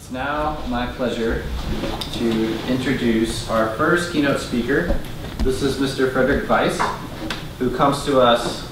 It's now my pleasure to introduce our first keynote speaker. This is Mr. Frederik Weiss, who comes to us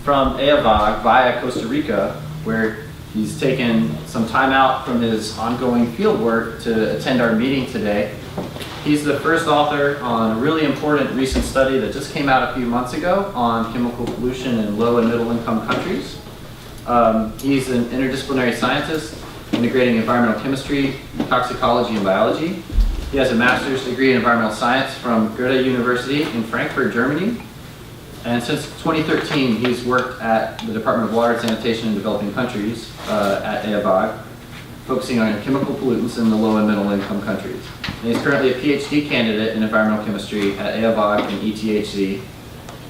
from Eawag via Costa Rica, where he's taken some time out from his ongoing field work to attend our meeting today. He's the first author on a really important recent study that just came out a few months ago on chemical pollution in low and middle income countries. He's an interdisciplinary scientist integrating environmental chemistry, toxicology, and biology. He has a master's degree in environmental science from Goethe University in Frankfurt, Germany. And since 2013, he's worked at the Department of Water and Sanitation in developing countries at Eawag, focusing on chemical pollutants in the low and middle income countries. And he's currently a PhD candidate in environmental chemistry at Eawag and ETHZ.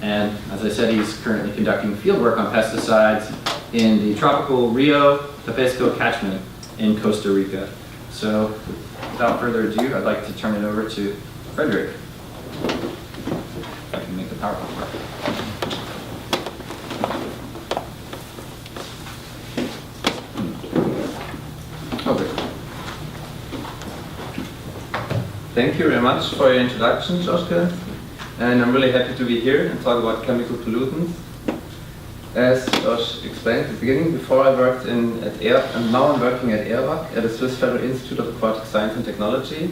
And as I said, he's currently conducting fieldwork on pesticides in the tropical Rio Tapesco catchment in Costa Rica. So without further ado, I'd like to turn it over to Frederik. If I can make the PowerPoint work. Okay. Thank you very much for your introduction, Joshka. And I'm really happy to be here and talk about chemical pollutants. As Josh explained at the beginning, before I worked and now I'm working at Eawag, at the Swiss Federal Institute of Aquatic Science and Technology.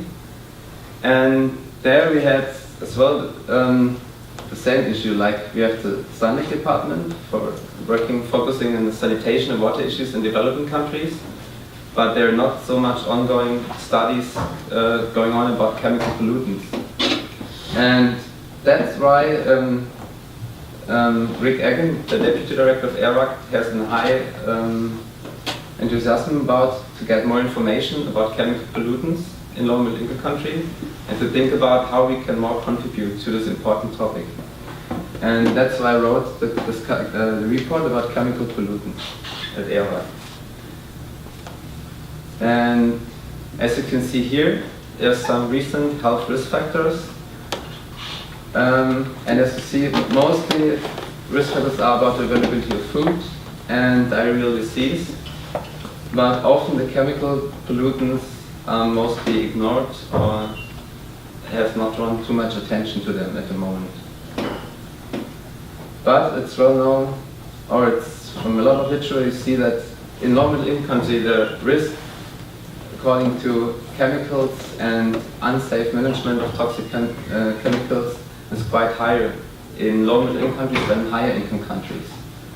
And there we had as well the same issue, like we have the science department for focusing on the sanitation and water issues in developing countries, but there are not so much ongoing studies going on about chemical pollutants. And that's why Rick Egan, the deputy director of Eawag, has a high enthusiasm about to get more information about chemical pollutants in low middle income countries and to think about how we can more contribute to this important topic. And that's why I wrote the report about chemical pollutants at Eawag. And as you can see here, there's some recent health risk factors. And as you see, mostly risk factors are about the availability of food and diarrheal disease, but often the chemical pollutants are mostly ignored or have not drawn too much attention to them at the moment. But it's well known, or it's from a lot of literature, you see that in low middle income countries the risk according to chemicals and unsafe management of toxic chemicals is quite higher in low middle income countries than higher income countries.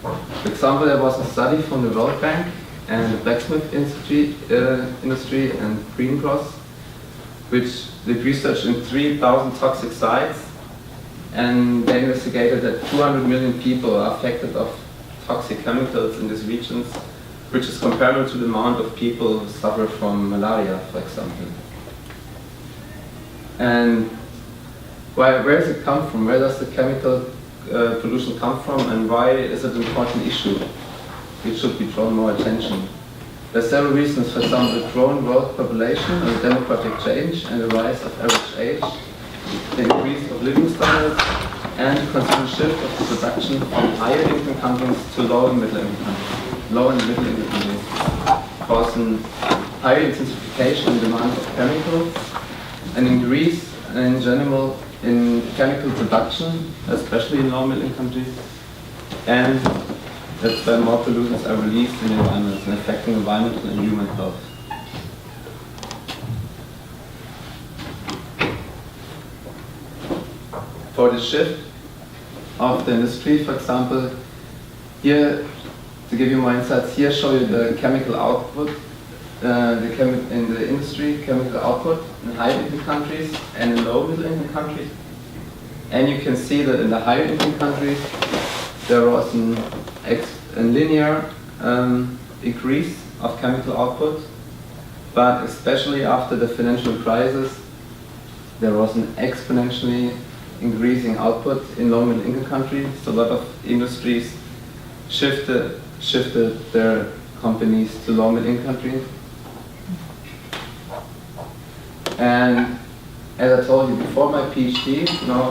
For example, there was a study from the World Bank and the blacksmith industry and Green Cross, which did research in 3,000 toxic sites, and they investigated that 200 million people are affected of toxic chemicals in these regions, which is comparable to the amount of people who suffer from malaria, for example. And where does it come from? Where does the chemical pollution come from, and why is it an important issue? It should be drawn more attention. There are several reasons. For example, the growing world population and the demographic change and the rise of average age, the increase of living standards, and the constant shift of the production from higher income countries to low and middle income countries. Low and middle income countries, causing higher intensification in demand of chemicals, an increase in general in chemical production, especially in low middle income countries, and that's why more pollutants are released in the environment and affecting environmental and human health. For the shift of the industry, for example, here, to give you more insights, here show you the chemical output in the industry, chemical output in high income countries and in low middle income countries. And you can see that in the higher income countries there was a linear increase of chemical output, but especially after the financial crisis there was an exponentially increasing output in low middle income countries. So a lot of industries shifted their companies to low middle income countries. And as I told you before my PhD, now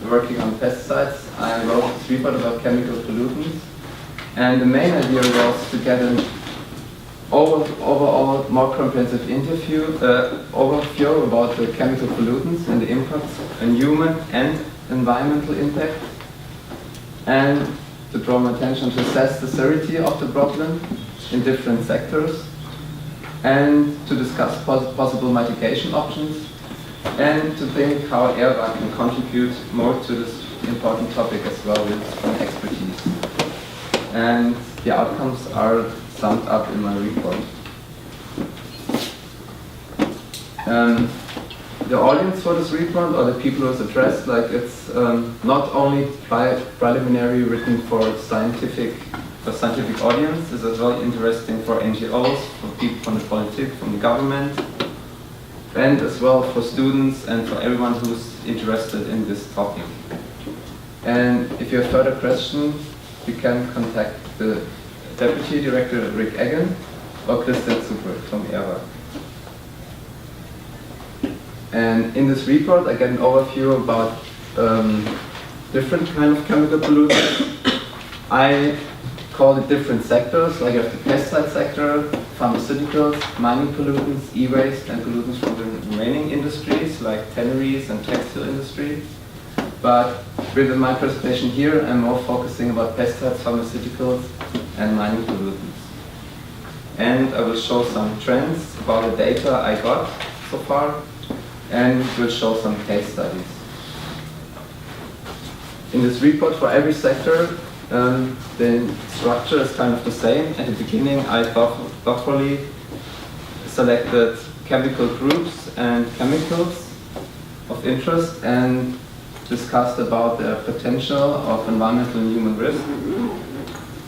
working on pesticides, I wrote this report about chemical pollutants. And the main idea was to get a overall more comprehensive overview about the chemical pollutants and the impacts on human and environmental impact, and to draw my attention to assess the severity of the problem in different sectors, and to discuss possible mitigation options, and to think how Eawag can contribute more to this important topic as well with its own expertise. And the outcomes are summed up in my report. The audience for this report, or the people who is addressed, like it's not only preliminary written for scientific audience, it's as well interesting for NGOs, for people from the politics, from the government, and as well for students and for everyone who's interested in this topic. And if you have further questions, you can contact the Deputy Director Rick Egan or Christian Super from Eawag. And in this report, I get an overview about different kind of chemical pollutants. I call it different sectors, like I have the pesticide sector, pharmaceuticals, mining pollutants, e-waste, and pollutants from the remaining industries, like tanneries and textile industry. But with my presentation here, I'm more focusing about pesticides, pharmaceuticals, and mining pollutants. And I will show some trends about the data I got so far, and will show some case studies. In this report for every sector, the structure is kind of the same. At the beginning, I thoughtfully selected chemical groups and chemicals of interest and discussed about the potential of environmental and human risk.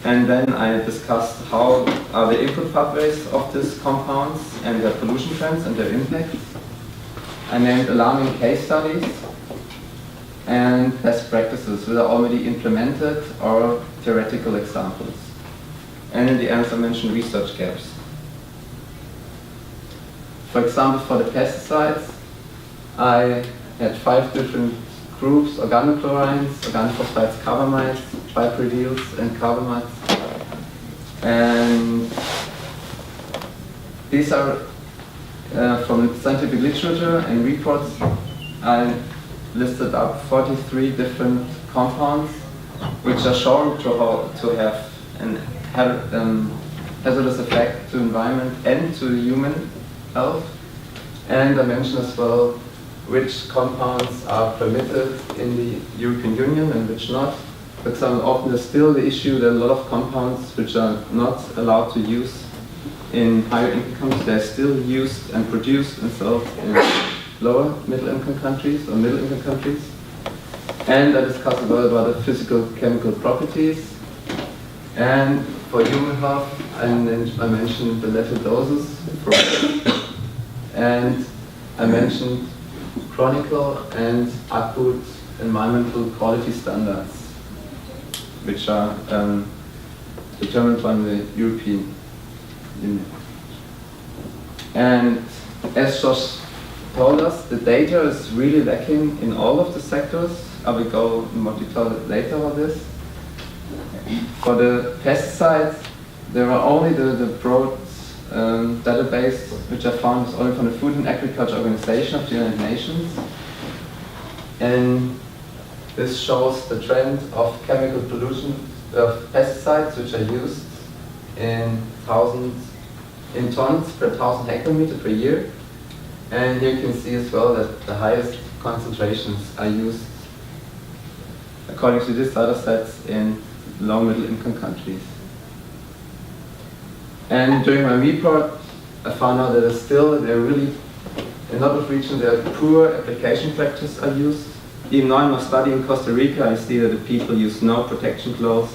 And then I discussed how are the input pathways of these compounds and their pollution trends and their impacts. I named alarming case studies and best practices that are already implemented or theoretical examples. And in the end, I mentioned research gaps. For example, for the pesticides, I had 5 different groups: organochlorines, organophosphites, carbamides, piperidines, and carbamides. And these are from the scientific literature and reports. I listed up 43 different compounds which are shown to have an hazardous effect to environment and to human health. And I mentioned as well which compounds are permitted in the European Union and which not. For example, often there's still the issue that a lot of compounds which are not allowed to use in higher income countries, they're still used and produced and sold in lower middle income countries or middle income countries. And I discussed a lot about the physical chemical properties. And for human health, I mentioned the lethal doses, and I mentioned chronicle and acute environmental quality standards, which are determined by the European Union. And as Josh told us, the data is really lacking in all of the sectors. I will go in more detail later on this. For the pesticides, there are only the broad database which I found is only from the Food and Agriculture Organization of the United Nations. And this shows the trend of chemical pollution of pesticides which are used in tons per 1,000 hectometer per year. And here you can see as well that the highest concentrations are used, according to these data sets, in low middle income countries. And during my report, I found out that there are really, in a lot of regions, there are poor application practices are used. Even now in my study in Costa Rica, I see that the people use no protection clothes.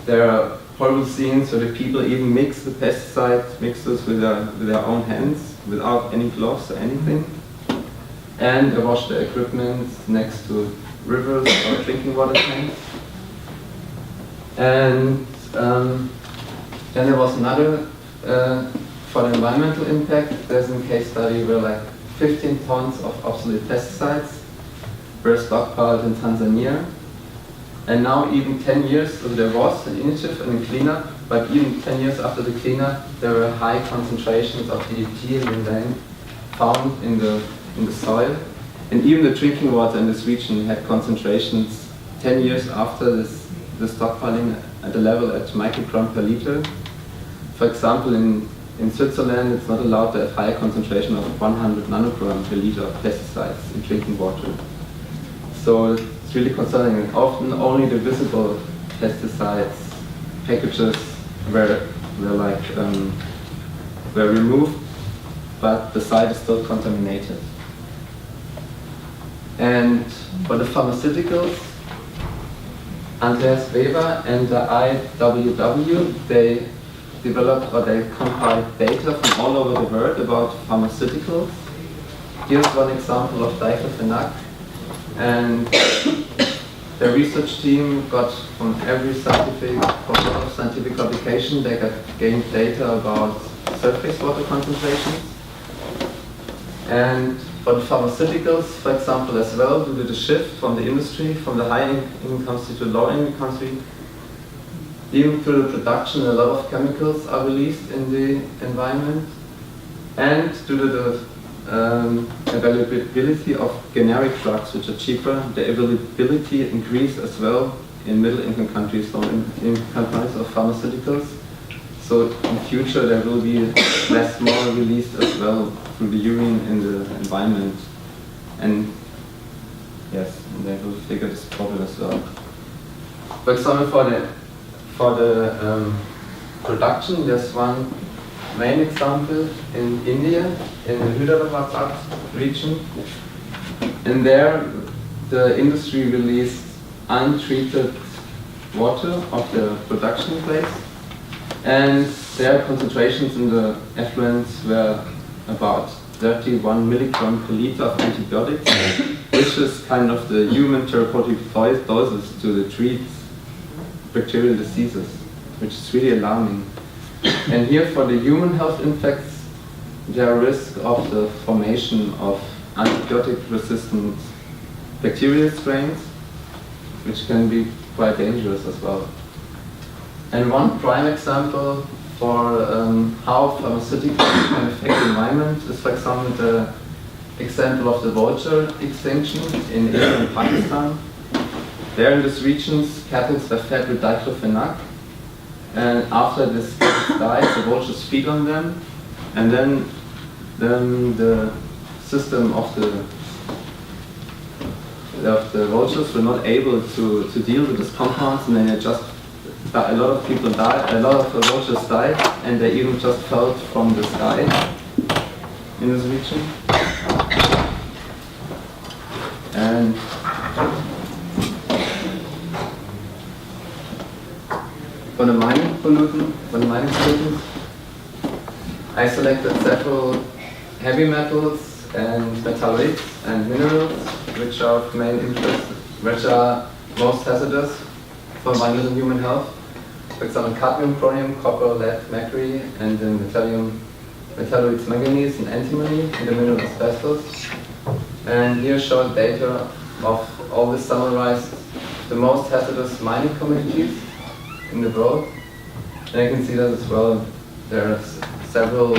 There are horrible scenes where the people even mix the pesticide mixtures with their own hands without any gloves or anything. And they wash their equipment next to rivers or drinking water tanks. And then there was another, for the environmental impact, there's a case study where like 15 tons of obsolete pesticides were stockpiled in Tanzania. And now even 10 years, so there was an initiative and a cleanup but even 10 years after the cleanup, there were high concentrations of DDT and methane found in the soil. And even the drinking water in this region had concentrations 10 years after the stockpiling at a level at microgram per liter. For example, in Switzerland, it's not allowed to have higher concentration of 100 nanogram per liter of pesticides in drinking water. So it's really concerning. And often only the visible pesticides packages were removed, but the site is still contaminated. And for the pharmaceuticals, Andreas Weber and the IWW, they developed or they compiled data from all over the world about pharmaceuticals. Here's one example of diclofenac, and the research team got from lot of scientific publication, they gained data about surface water concentrations. And for the pharmaceuticals, for example, as well, due to the shift from the industry, from the high-income country to low-income country, even through the production, a lot of chemicals are released in the environment. And due to the availability of generic drugs, which are cheaper, the availability increased as well in middle-income countries, so in countries of pharmaceuticals. So in future there will be less more released as well through the urine in the environment. And yes, and they will figure this problem as well. For example, for the production, there's one main example in India, in the Hyderabad region. And there the industry released untreated water of the production place. And their concentrations in the effluents were about 31 milligram per liter of antibiotics, which is kind of the human therapeutic doses to treat bacterial diseases, which is really alarming. And here for the human health impacts, there are risks of the formation of antibiotic-resistant bacterial strains, which can be quite dangerous as well. And one prime example for how pharmaceuticals can affect the environment is, for example, the example of the vulture extinction in India and Pakistan. There in these regions, cattle were fed with diclofenac, and after this died, the vultures feed on them, and then the system of the vultures were not able to deal with these compounds, and then a lot of people died, a lot of the vultures died, and they even just fell from the sky in this region. And for the mining pollutants, I selected several heavy metals and metalloids and minerals, which are of main interest, which are most hazardous for environmental and human health. For example, cadmium, chromium, copper, lead, mercury, and then metalloids, manganese and antimony, and the mineral asbestos. And here shown data of all this summarized the most hazardous mining commodities in the world. And you can see that as well, there are several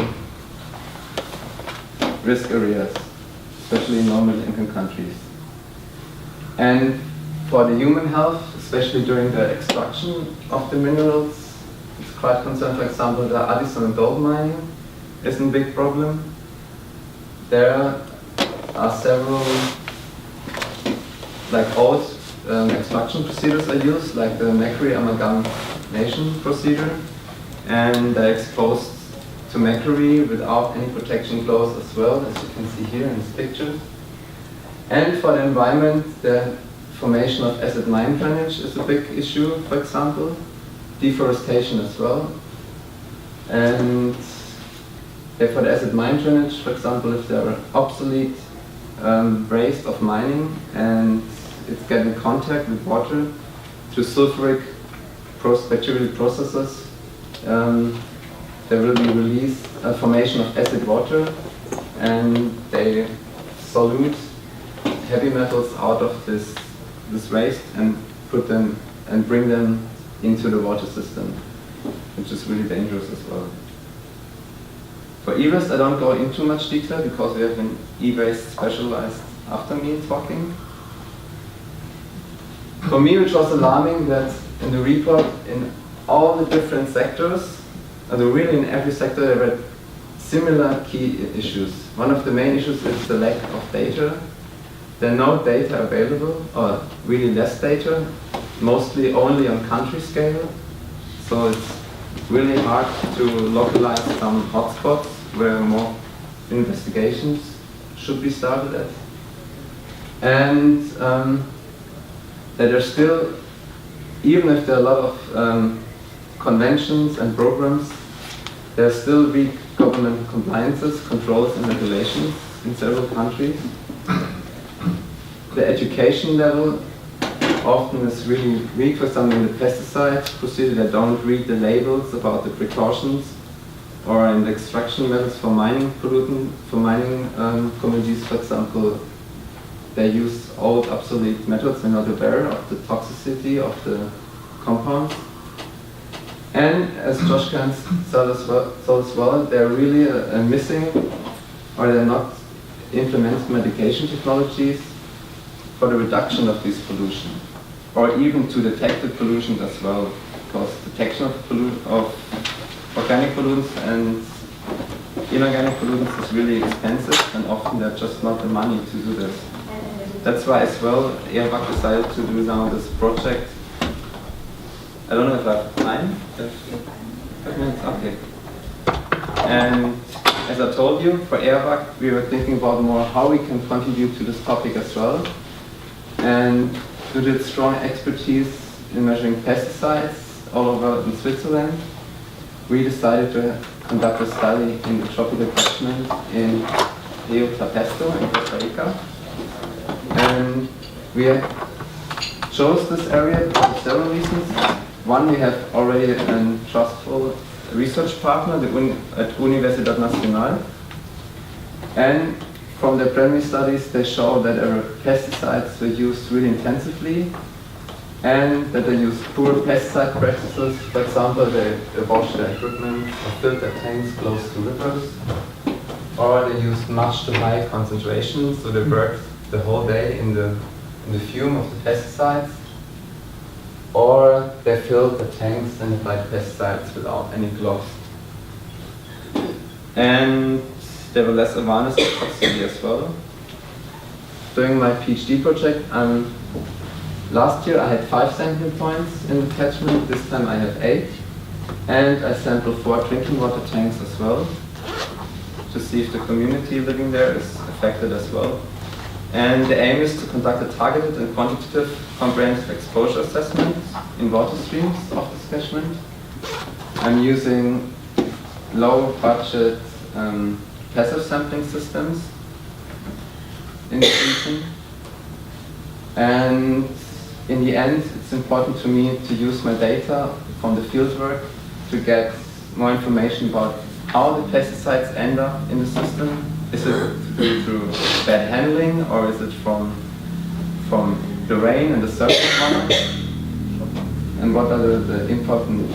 risk areas, especially in non-middle-income countries. And for the human health, especially during the extraction of the minerals, it's quite concerned. For example, the Addison gold mining is a big problem. There are several old extraction procedures are used, like the mercury amalgamation procedure, and they're exposed to mercury without any protection clothes as well, as you can see here in this picture. And for the environment, the formation of acid mine drainage is a big issue, for example, deforestation as well. And for the acid mine drainage, for example, if there are obsolete waste of mining and it's getting in contact with water through sulfuric bacterial processes, there will be released a formation of acid water, and they solute heavy metals out of this waste and put them and bring them into the water system, which which is really dangerous as well. For e-waste, I don't go into much detail because we have an e-waste specialized after me talking. For me, which was alarming, that in the report, in all the different sectors, really in every sector, there were similar key issues. One of the main issues is the lack of data. There are no data available, or really less data, mostly only on country scale. So it's really hard to localize some hotspots where more investigations should be started at. And that are still, even if there are a lot of conventions and programs, there are still weak government compliances, controls and regulations in several countries. The education level often is really weak. For example, in the pesticide procedure, they don't read the labels about the precautions, or in the extraction methods for mining pollutant, for mining communities, for example, they use old obsolete methods and not aware of the toxicity of the compounds. And as Josh can saw as well, they're really missing, or they're not implementing medication technologies for the reduction of this pollution, or even to detect the pollution as well, because detection of organic pollutants and inorganic pollutants is really expensive, and often there's just not the money to do this. That's why as well Eawag decided to do now this project. I don't know if I have time. 5 minutes? Okay. And as I told you, for Eawag, we were thinking about more how we can contribute to this topic as well. And due to its strong expertise in measuring pesticides all over in Switzerland, we decided to conduct a study in the tropical catchment in Rio Clapesto in Costa Rica. And we chose this area for several reasons. One, we have already a trustful research partner at Universidad Nacional. And from the primary studies, they show that our pesticides were used really intensively, and that they use poor pesticide practices. For example, they wash their equipment or fill their tanks close to rivers, or they use much too high concentrations, so they work the whole day in the fume of the pesticides, or they fill the tanks and apply pesticides without any gloves. And there were less awareness of toxicity as well. During my PhD project, last year I had 5 sampling points in the catchment, this time I have 8. And I sampled 4 drinking water tanks as well, to see if the community living there is affected as well. And the aim is to conduct a targeted and quantitative comprehensive exposure assessment in water streams of this catchment. I'm using low budget passive sampling systems in the region. And in the end, it's important to me to use my data from the fieldwork to get more information about how the pesticides end up in the system. Is it through bad handling, or is it from the rain and the surface runoff? And what are the important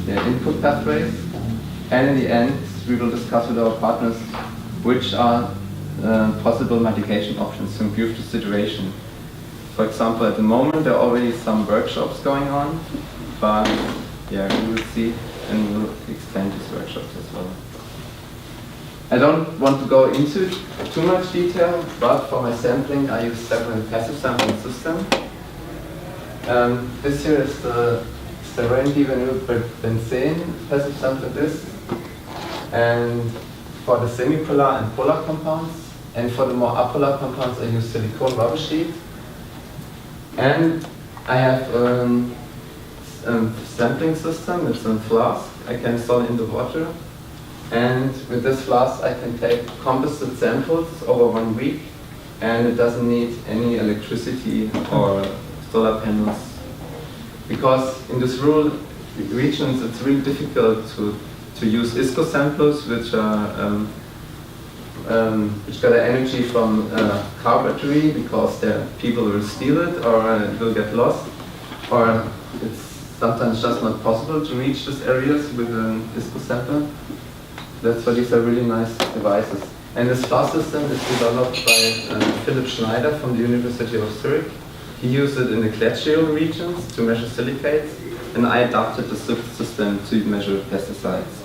input pathways? And in the end, we will discuss with our partners which are possible mitigation options to improve the situation. For example, at the moment there are already some workshops going on, but yeah, we will see and we will extend these workshops as well. I don't want to go into too much detail, but for my sampling I use several passive sampling systems. This here is the styrene divinylbenzene passive sampling disc. And for the semipolar and polar compounds, and for the more apolar compounds, I use silicone rubber sheet. And I have a sampling system. It's a flask I can install in the water. And with this flask, I can take composite samples over 1 week, and it doesn't need any electricity or solar panels. Because in these rural regions, it's really difficult to use ISCO samplers, which get their energy from a car battery, because people will steal it or it will get lost, or it's sometimes just not possible to reach these areas with an ISCO sample. That's why these are really nice devices. And this star system is developed by Philip Schneider from the University of Zurich. He used it in the glacial regions to measure silicates, and I adapted the system to measure pesticides.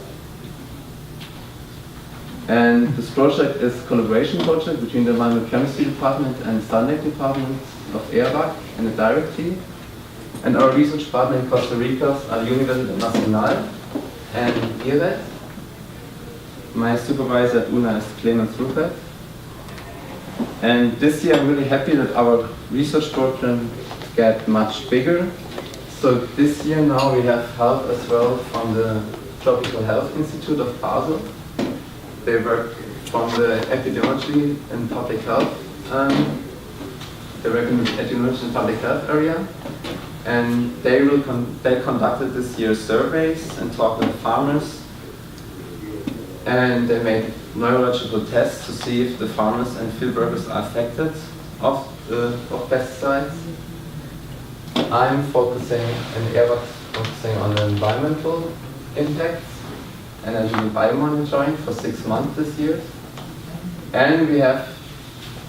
And this project is a collaboration project between the environmental chemistry department and Sunlight department of Eawag in a direct team. And our research partner in Costa Rica are the Universidad Nacional and IRED. My supervisor at UNA is Clemens Rupert. And this year I'm really happy that our research program get much bigger. So this year now we have help as well from the Tropical Health Institute of Basel. They work from the epidemiology and public health. They work in the epidemiology and public health area, and they conducted this year surveys and talked with farmers, and they made neurological tests to see if the farmers and field workers are affected of pesticides. I'm focusing, and Eawag focusing on the environmental impacts, and I do biomonitoring for 6 months this year. And we have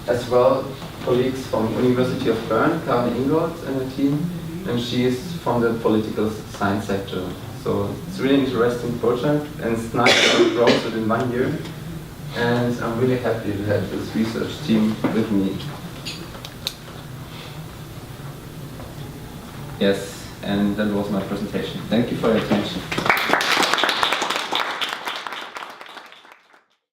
as well colleagues from University of Bern, Karin Ingold, and the team, and she is from the political science sector. So it's a really interesting project, and it's nice that it grows within 1 year. And I'm really happy to have this research team with me. Yes, and that was my presentation. Thank you for your attention.